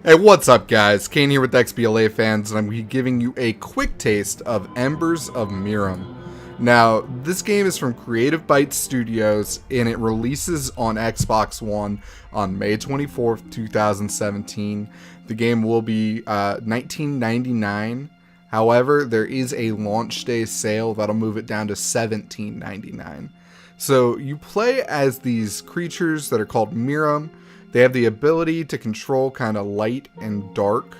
Hey, what's up guys? Cain here with XBLA fans, and I'm giving you a quick taste of Embers of Mirrim. Now, this game is from Creative Bytes Studios, and it releases on Xbox One on May 24th, 2017. The game will be $19.99. However, there is a launch day sale that'll move it down to $17.99. So, you play as these creatures that are called Mirrim. They have the ability to control kind of light and dark,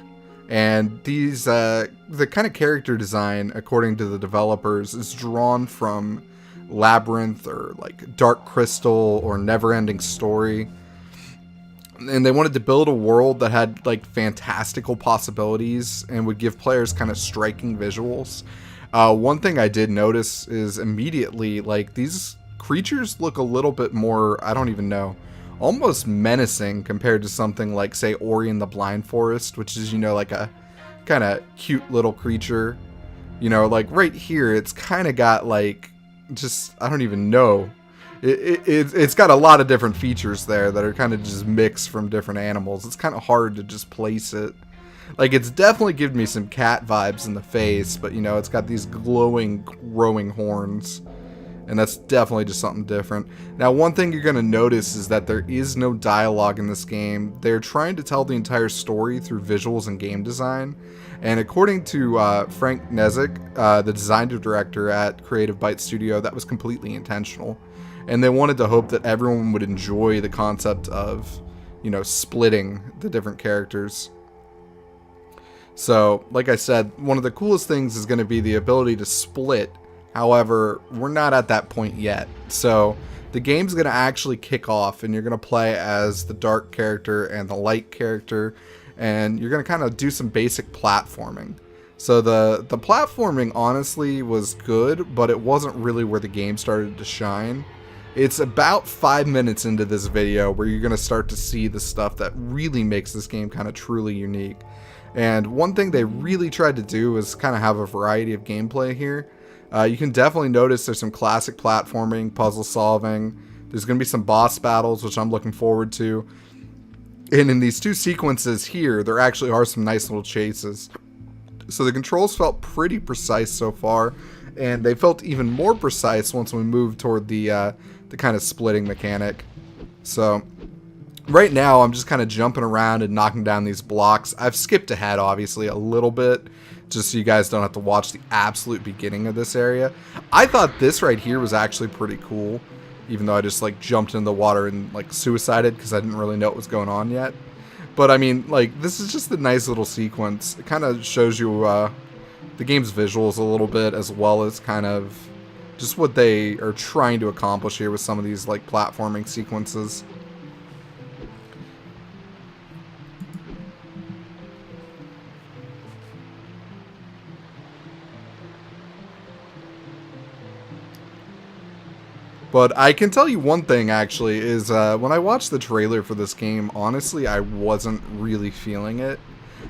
and these the kind of character design, according to the developers, is drawn from Labyrinth or like Dark Crystal or Neverending Story. And they wanted to build a world that had like fantastical possibilities and would give players kind of striking visuals. One thing I did notice is immediately, like, these creatures look a little bit more, I don't even know, almost menacing compared to something like, say, Ori and the Blind Forest, which is, you know, like a kind of cute little creature. You know, like right here, it's kind of got like, just, I don't even know. It's got a lot of different features there that are kind of just mixed from different animals. It's kind of hard to just place it. Like, it's definitely giving me some cat vibes in the face, but, you know, it's got these glowing, growing horns. And that's definitely just something different. Now, one thing you're going to notice is that there is no dialogue in this game. They're trying to tell the entire story through visuals and game design. And according to Frank Nezik, the design director at Creative Bytes Studio, that was completely intentional. And they wanted to hope that everyone would enjoy the concept of, you know, splitting the different characters. So, like I said, one of the coolest things is going to be the ability to split. However, we're not at that point yet. So the game's going to actually kick off, and you're going to play as the dark character and the light character, and you're going to kind of do some basic platforming. So the platforming honestly was good, but it wasn't really where the game started to shine. It's about 5 minutes into this video where you're going to start to see the stuff that really makes this game kind of truly unique. And one thing they really tried to do is kind of have a variety of gameplay here. You can definitely notice there's some classic platforming, puzzle solving. There's going to be some boss battles, which I'm looking forward to. And in these two sequences here, there actually are some nice little chases. So the controls felt pretty precise so far, and they felt even more precise once we moved toward the kind of splitting mechanic. So right now, I'm just kind of jumping around and knocking down these blocks. I've skipped ahead, obviously, a little bit, just so you guys don't have to watch the absolute beginning of this area. I thought this right here was actually pretty cool, even though I just like jumped in the water and like suicided because I didn't really know what was going on yet. But I mean, like, this is just a nice little sequence. It kind of shows you the game's visuals a little bit, as well as kind of just what they are trying to accomplish here with some of these like platforming sequences. But I can tell you one thing, actually, is when I watched the trailer for this game, honestly, I wasn't really feeling it.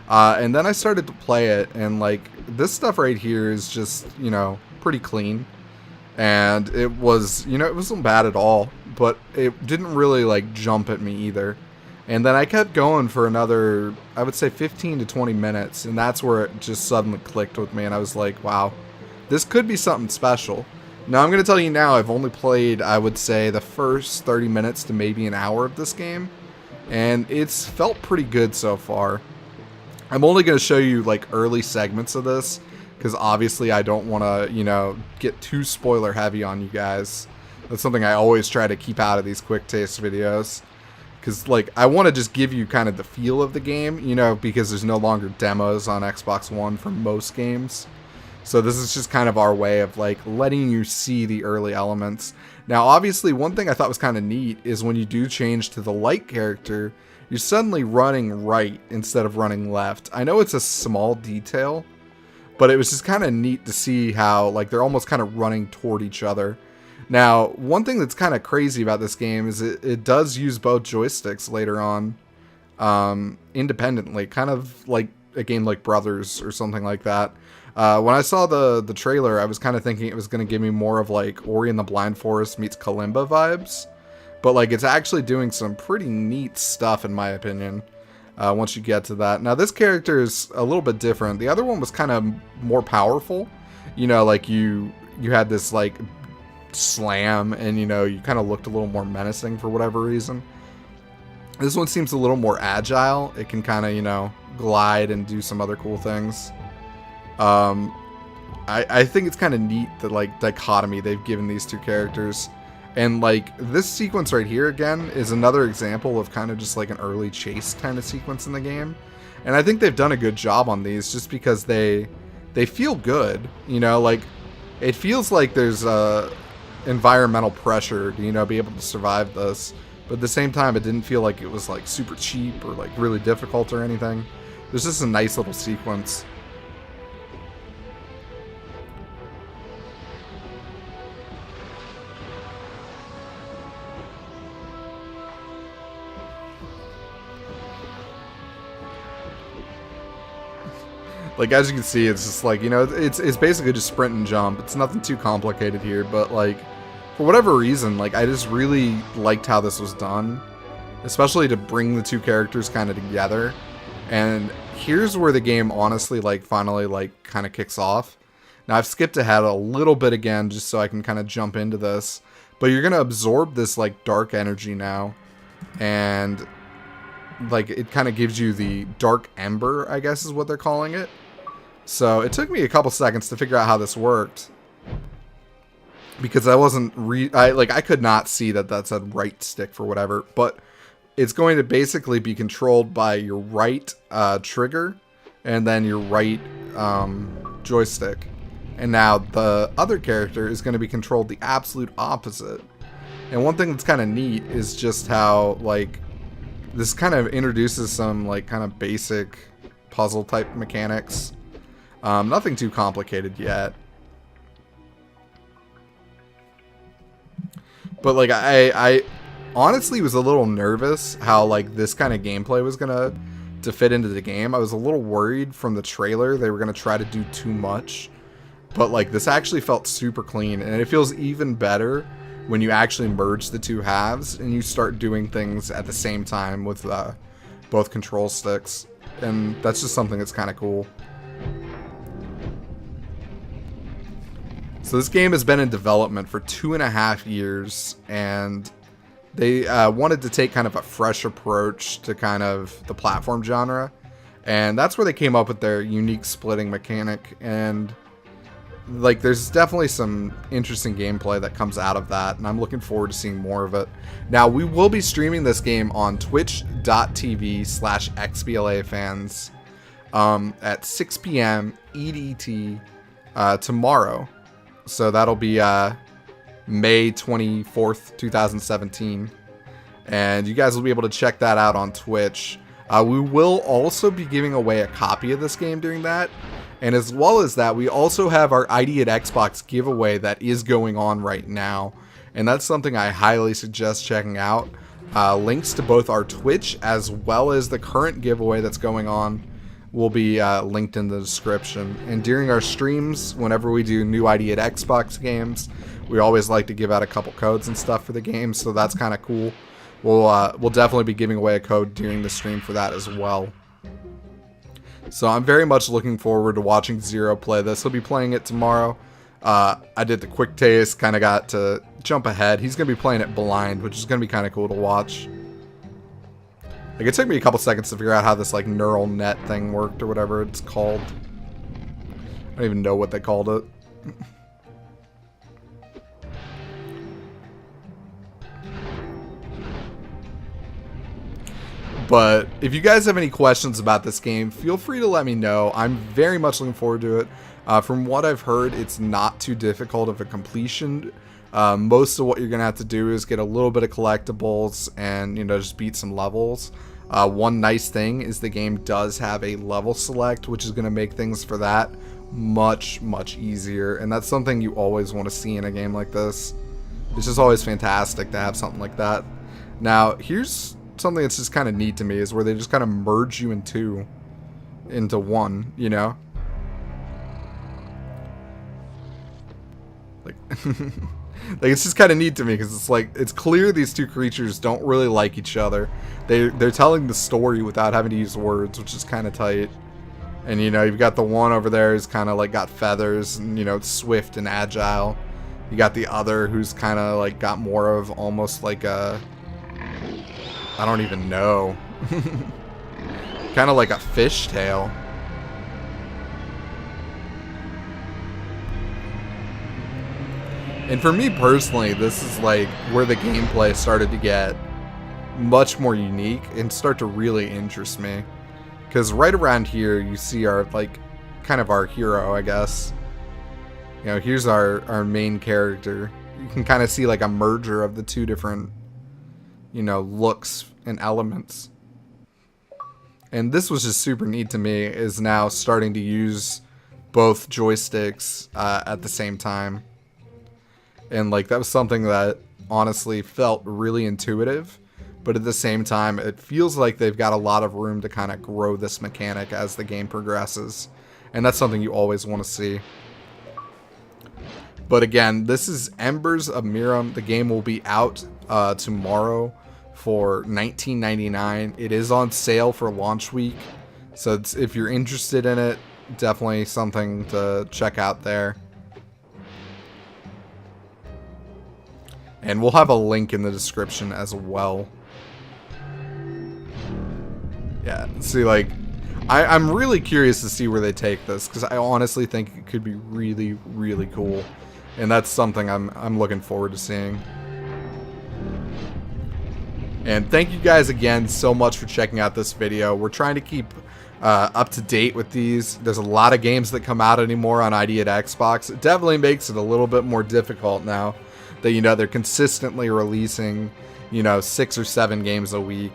And then I started to play it, and, like, this stuff right here is just, you know, pretty clean. And it was, you know, it wasn't bad at all, but it didn't really, like, jump at me either. And then I kept going for another, I would say, 15 to 20 minutes, and that's where it just suddenly clicked with me, and I was like, wow, this could be something special. Now, I'm going to tell you now, I've only played, I would say, the first 30 minutes to maybe an hour of this game, and it's felt pretty good so far. I'm only going to show you, like, early segments of this, because obviously I don't want to, you know, get too spoiler heavy on you guys. That's something I always try to keep out of these quick taste videos, because, like, I want to just give you kind of the feel of the game, you know, because there's no longer demos on Xbox One for most games. So this is just kind of our way of, like, letting you see the early elements. Now, obviously, one thing I thought was kind of neat is when you do change to the light character, you're suddenly running right instead of running left. I know it's a small detail, but it was just kind of neat to see how, like, they're almost kind of running toward each other. Now, one thing that's kind of crazy about this game is it does use both joysticks later on independently, kind of like a game like Brothers or something like that. When I saw the trailer, I was kind of thinking it was going to give me more of like Ori and the Blind Forest meets Kalimba vibes. But like, it's actually doing some pretty neat stuff in my opinion. once you get to that. Now, this character is a little bit different. The other one was kind of more powerful. You know, like you had this like slam, and you know, you kind of looked a little more menacing for whatever reason. This one seems a little more agile. It can kind of, you know, glide and do some other cool things. I think it's kind of neat, the like dichotomy they've given these two characters. And like this sequence right here again is another example of kind of just like an early chase kind of sequence in the game. And I think they've done a good job on these just because they feel good, you know, like it feels like there's environmental pressure to, you know, be able to survive this. But at the same time, it didn't feel like it was like super cheap or like really difficult or anything. There's just a nice little sequence. Like, as you can see, it's just like, you know, it's basically just sprint and jump. It's nothing too complicated here, but like, for whatever reason, like, I just really liked how this was done, especially to bring the two characters kind of together. And here's where the game honestly, like, finally, like, kind of kicks off. Now, I've skipped ahead a little bit again just so I can kind of jump into this, but you're going to absorb this, like, dark energy now, and like, it kind of gives you the dark ember, I guess is what they're calling it. So it took me a couple seconds to figure out how this worked, because I wasn't I could not see that that said right stick for whatever, but it's going to basically be controlled by your right trigger and then your right joystick. And now the other character is going to be controlled the absolute opposite. And one thing that's kind of neat is just how, like, this kind of introduces some, like, kind of basic puzzle type mechanics. Nothing too complicated yet. But, like, I honestly was a little nervous how, like, this kind of gameplay was gonna to fit into the game. I was a little worried from the trailer they were gonna try to do too much. But, like, this actually felt super clean, and it feels even better when you actually merge the two halves and you start doing things at the same time with both control sticks. And that's just something that's kind of cool. So this game has been in development for 2.5 years, and they wanted to take kind of a fresh approach to kind of the platform genre. And that's where they came up with their unique splitting mechanic. And like, there's definitely some interesting gameplay that comes out of that, and I'm looking forward to seeing more of it. Now, we will be streaming this game on twitch.tv/xblafans at 6 p.m. EDT tomorrow. So that'll be May 24th, 2017. And you guys will be able to check that out on Twitch. We will also be giving away a copy of this game during that. And as well as that, we also have our ID at Xbox giveaway that is going on right now. And that's something I highly suggest checking out. Links to both our Twitch as well as the current giveaway that's going on will be linked in the description. And during our streams, whenever we do new ID at Xbox games, we always like to give out a couple codes and stuff for the game, so that's kind of cool. We'll definitely be giving away a code during the stream for that as well. So I'm very much looking forward to watching Zero play this. He'll be playing it tomorrow. I did the quick taste, kind of got to jump ahead. He's going to be playing it blind, which is going to be kind of cool to watch. Like, it took me a couple seconds to figure out how this, like, neural net thing worked or whatever it's called. I don't even know what they called it. But if you guys have any questions about this game, feel free to let me know. I'm very much looking forward to it. From what I've heard, it's not too difficult of a completion. Most of what you're going to have to do is get a little bit of collectibles and, you know, just beat some levels. One nice thing is the game does have a level select, which is going to make things for that much, much easier. And that's something you always want to see in a game like this. It's just always fantastic to have something like that. Now, here's something that's just kind of neat to me, is where they just kind of merge you into one, you know? Like, Like, it's just kind of neat to me because it's like, it's clear these two creatures don't really like each other. They're telling the story without having to use words, which is kind of tight. And, you know, you've got the one over there who's kind of like got feathers and, you know, swift and agile. You got the other who's kind of like got more of almost like a, I don't even know, kind of like a fishtail. And for me personally, this is like where the gameplay started to get much more unique and start to really interest me. Because right around here, you see our, like, kind of our hero, I guess. You know, here's our main character. You can kind of see, like, a merger of the two different, you know, looks and elements. And this was just super neat to me, is now starting to use both joysticks at the same time. And, like, that was something that honestly felt really intuitive. But at the same time, it feels like they've got a lot of room to kind of grow this mechanic as the game progresses. And that's something you always want to see. But again, this is Embers of Mirrim. The game will be out tomorrow for $19.99. It is on sale for launch week. So if you're interested in it, definitely something to check out there. And we'll have a link in the description as well. Yeah, see, like, I'm really curious to see where they take this, because I honestly think it could be really, really cool. And that's something I'm looking forward to seeing. And thank you guys again so much for checking out this video. We're trying to keep up to date with these. There's a lot of games that come out anymore on ID at Xbox. It definitely makes it a little bit more difficult now that, you know, they're consistently releasing, you know, 6 or 7 games a week.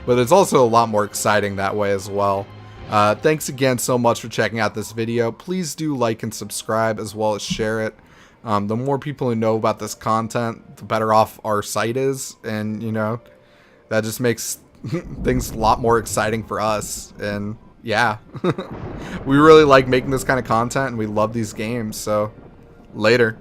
But it's also a lot more exciting that way as well. Thanks again so much for checking out this video. Please do like and subscribe as well as share it. The more people who know about this content, the better off our site is. And, you know, that just makes things a lot more exciting for us. And, yeah. We really like making this kind of content and we love these games. So, later.